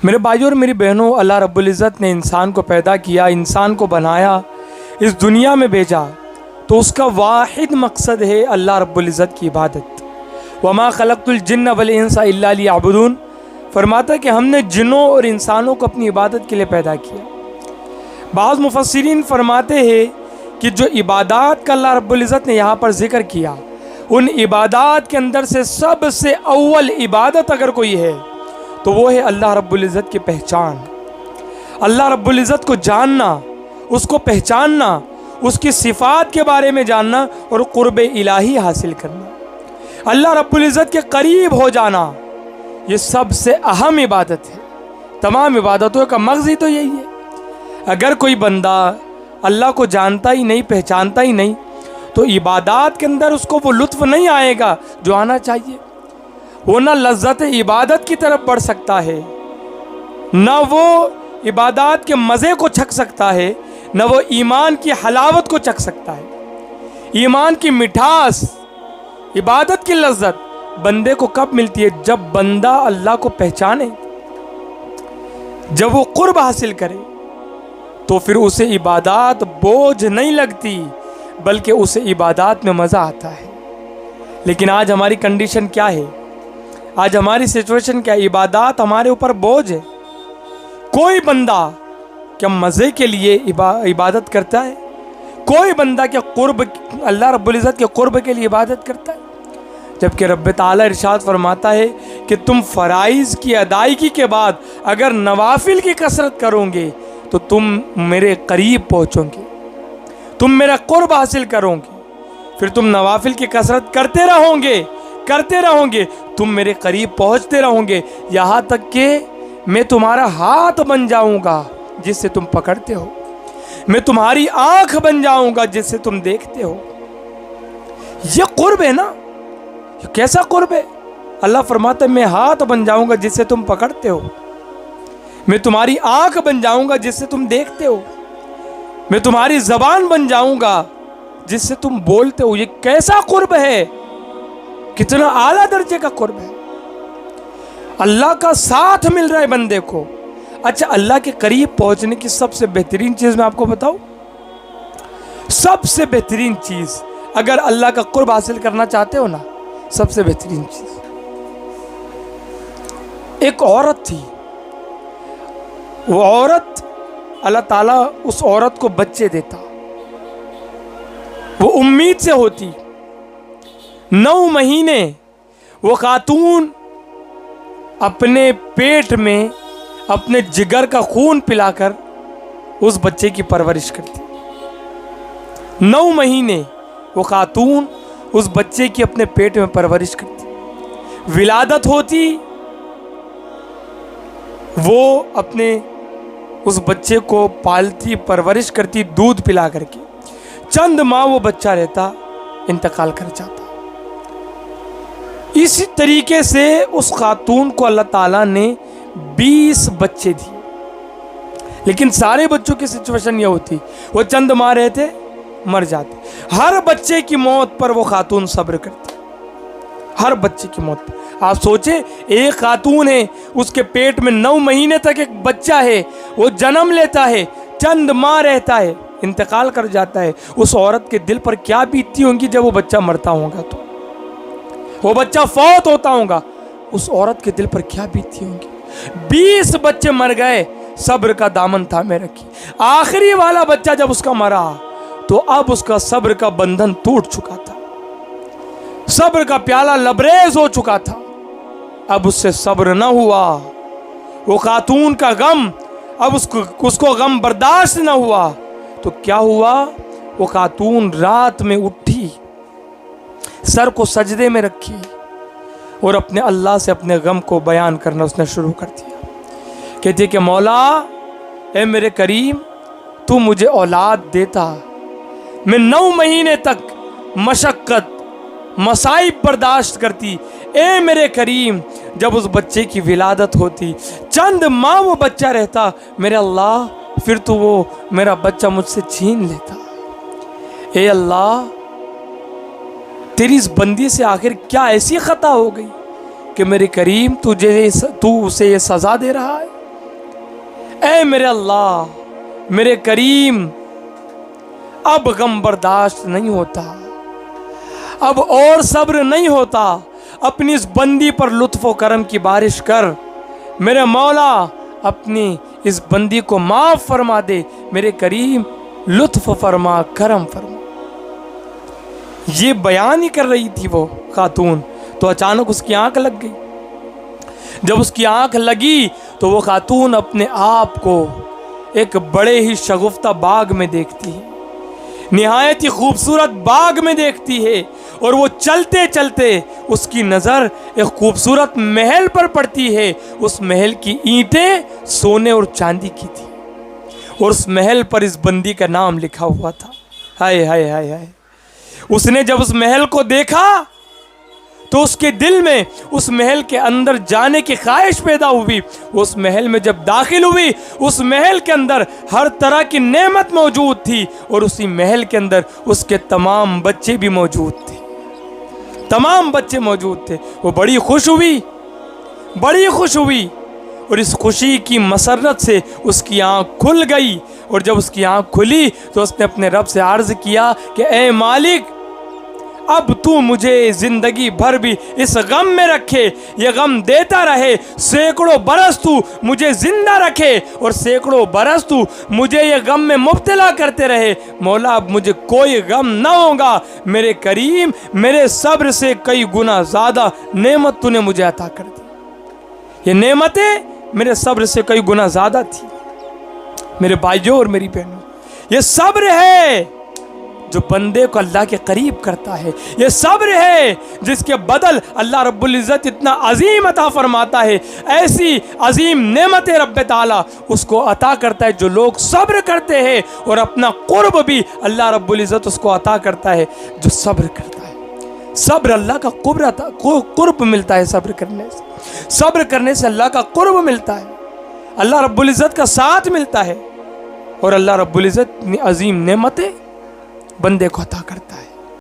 میرے بھائیوں اور میری بہنوں، اللہ رب العزت نے انسان کو پیدا کیا، انسان کو بنایا، اس دنیا میں بھیجا، تو اس کا واحد مقصد ہے اللہ رب العزت کی عبادت۔ وما خلقت الجن والانس الا لیعبدون، فرماتا ہے کہ ہم نے جنوں اور انسانوں کو اپنی عبادت کے لیے پیدا کیا۔ بعض مفسرین فرماتے ہیں کہ جو عبادات کا اللہ رب العزت نے یہاں پر ذکر کیا، ان عبادات کے اندر سے سب سے اول عبادت اگر کوئی ہے تو وہ ہے اللہ رب العزت کی پہچان، اللہ رب العزت کو جاننا، اس کو پہچاننا، اس کی صفات کے بارے میں جاننا اور قرب الہی حاصل کرنا، اللہ رب العزت کے قریب ہو جانا، یہ سب سے اہم عبادت ہے۔ تمام عبادتوں کا مغز ہی تو یہی ہے۔ اگر کوئی بندہ اللہ کو جانتا ہی نہیں، پہچانتا ہی نہیں، تو عبادات کے اندر اس کو وہ لطف نہیں آئے گا جو آنا چاہیے۔ وہ نہ لذت عبادت کی طرف بڑھ سکتا ہے، نہ وہ عبادات کے مزے کو چکھ سکتا ہے، نہ وہ ایمان کی حلاوت کو چکھ سکتا ہے۔ ایمان کی مٹھاس، عبادت کی لذت بندے کو کب ملتی ہے؟ جب بندہ اللہ کو پہچانے، جب وہ قرب حاصل کرے، تو پھر اسے عبادات بوجھ نہیں لگتی، بلکہ اسے عبادات میں مزہ آتا ہے۔ لیکن آج ہماری کنڈیشن کیا ہے؟ آج ہماری سچویشن کیا ہے؟ عبادات ہمارے اوپر بوجھ ہے۔ کوئی بندہ کیا مزے کے لیے عبادت کرتا ہے؟ کوئی بندہ کیا قرب، اللہ رب العزت کے قرب کے لیے عبادت کرتا ہے؟ جبکہ رب تعالیٰ ارشاد فرماتا ہے کہ تم فرائض کی ادائیگی کے بعد اگر نوافل کی کثرت کرو گے تو تم میرے قریب پہنچو گے، تم میرا قرب حاصل کرو گے۔ پھر تم نوافل کی کثرت کرتے رہو گے، تم میرے قریب پہنچتے رہو گے، یہاں تک کہ میں تمہارا ہاتھ بن جاؤں گا جس سے تم پکڑتے ہو، میں تمہاری آنکھ بن جاؤں گا جس سے تم دیکھتے ہو۔ یہ قرب ہے نا؟ یہ کیسا قرب ہے؟ اللہ فرماتا ہے میں ہاتھ بن جاؤں گا جس سے تم پکڑتے ہو، میں تمہاری آنکھ بن جاؤں گا جس سے تم دیکھتے ہو، میں تمہاری زبان بن جاؤں گا جس سے تم بولتے ہو۔ یہ کیسا قرب ہے؟ کتنا اعلیٰ درجے کا قرب ہے۔ اللہ کا ساتھ مل رہا ہے بندے کو۔ اچھا، اللہ کے قریب پہنچنے کی سب سے بہترین چیز میں آپ کو بتاؤں، سب سے بہترین چیز اگر اللہ کا قرب حاصل کرنا چاہتے ہو نا، سب سے بہترین چیز، ایک عورت تھی، وہ عورت، اللہ تعالیٰ اس عورت کو بچے دیتا، وہ امید سے ہوتی، 9 مہینے وہ خاتون اپنے پیٹ میں اپنے جگر کا خون پلا کر اس بچے کی پرورش کرتی۔ 9 مہینے وہ خاتون اس بچے کی اپنے پیٹ میں پرورش کرتی، ولادت ہوتی، وہ اپنے اس بچے کو پالتی، پرورش کرتی، دودھ پلا کر کے، چند ماہ وہ بچہ رہتا، انتقال کر جاتا۔ اسی طریقے سے اس خاتون کو اللہ تعالیٰ نے 20 بچے دیے، لیکن سارے بچوں کی سچویشن یہ ہوتی، وہ چند ماہ رہتے، مر جاتے۔ ہر بچے کی موت پر وہ خاتون صبر کرتی، ہر بچے کی موت پر۔ آپ سوچیں، ایک خاتون ہے، اس کے پیٹ میں 9 مہینے تک ایک بچہ ہے، وہ جنم لیتا ہے، چند ماہ رہتا ہے، انتقال کر جاتا ہے۔ اس عورت کے دل پر کیا بیتتی ہوں گی جب وہ بچہ مرتا ہوگا، تو وہ بچہ فوت ہوتا ہوگا، اس عورت کے دل پر کیا بیتتی ہوں گی۔ 20 بچے مر گئے، صبر کا دامن تھامے رکھی۔ آخری والا بچہ جب اس کا مرا تو اب اس کا صبر کا بندھن ٹوٹ چکا تھا، صبر کا پیالہ لبریز ہو چکا تھا، اب اس سے صبر نہ ہوا۔ وہ خاتون کا غم، اب اس کو غم برداشت نہ ہوا، تو کیا ہوا؟ وہ خاتون رات میں اٹھی، سر کو سجدے میں رکھی اور اپنے اللہ سے اپنے غم کو بیان کرنا اس نے شروع کر دیا۔ کہتی کہ مولا، اے میرے کریم، تو مجھے اولاد دیتا، میں 9 مہینے تک مشقت مصائب برداشت کرتی، اے میرے کریم، جب اس بچے کی ولادت ہوتی، چند ماہ وہ بچہ رہتا، میرے اللہ، پھر تو وہ میرا بچہ مجھ سے چھین لیتا۔ اے اللہ، تیری اس بندی سے آخر کیا ایسی خطا ہو گئی کہ میرے کریم تو اسے یہ سزا دے رہا ہے؟ اے میرے اللہ میرے کریم، اب غم برداشت نہیں ہوتا، اب اور صبر نہیں ہوتا، اپنی اس بندی پر لطف و کرم کی بارش کر میرے مولا، اپنی اس بندی کو معاف فرما دے میرے کریم، لطف فرما کرم فرما۔ یہ بیان ہی کر رہی تھی وہ خاتون، تو اچانک اس کی آنکھ لگ گئی۔ جب اس کی آنکھ لگی تو وہ خاتون اپنے آپ کو ایک بڑے ہی شگفتہ باغ میں دیکھتی ہے، نہایت ہی خوبصورت باغ میں دیکھتی ہے، اور وہ چلتے چلتے اس کی نظر ایک خوبصورت محل پر پڑتی ہے۔ اس محل کی اینٹیں سونے اور چاندی کی تھی، اور اس محل پر اس بندی کا نام لکھا ہوا تھا۔ ہائے ہائے ہائے ہائے، اس نے جب اس محل کو دیکھا تو اس کے دل میں اس محل کے اندر جانے کی خواہش پیدا ہوئی۔ اس محل میں جب داخل ہوئی، اس محل کے اندر ہر طرح کی نعمت موجود تھی، اور اسی محل کے اندر اس کے تمام بچے بھی موجود تھے، تمام بچے موجود تھے۔ وہ بڑی خوش ہوئی، بڑی خوش ہوئی، اور اس خوشی کی مسرت سے اس کی آنکھ کھل گئی۔ اور جب اس کی آنکھ کھلی تو اس نے اپنے رب سے عرض کیا کہ اے مالک، اب تو مجھے زندگی بھر بھی اس غم میں رکھے، یہ غم دیتا رہے، سینکڑوں برس تو مجھے زندہ رکھے، اور سینکڑوں برس تو مجھے یہ غم میں مبتلا کرتے رہے۔ مولا اب مجھے کوئی غم نہ ہوگا، میرے کریم، میرے صبر سے کئی گنا زیادہ نعمت تو نے مجھے عطا کر دی۔ یہ نعمتیں میرے صبر سے کئی گنا زیادہ تھی۔ میرے بھائیوں اور میری بہنوں، یہ صبر ہے جو بندے کو اللہ کے قریب کرتا ہے، یہ صبر ہے جس کے بدل اللہ رب العزت اتنا عظیم عطا فرماتا ہے۔ ایسی عظیم نعمت رب تعالیٰ اس کو عطا کرتا ہے جو لوگ صبر کرتے ہیں، اور اپنا قرب بھی اللہ رب العزت اس کو عطا کرتا ہے جو صبر کرتا ہے۔ صبر اللہ کا قرب ملتا ہے، صبر کرنے سے اللہ کا قرب ملتا ہے، اللہ رب العزت کا ساتھ ملتا ہے، اور اللہ رب العزت عظیم نعمتیں بندے کو عطا کرتا ہے۔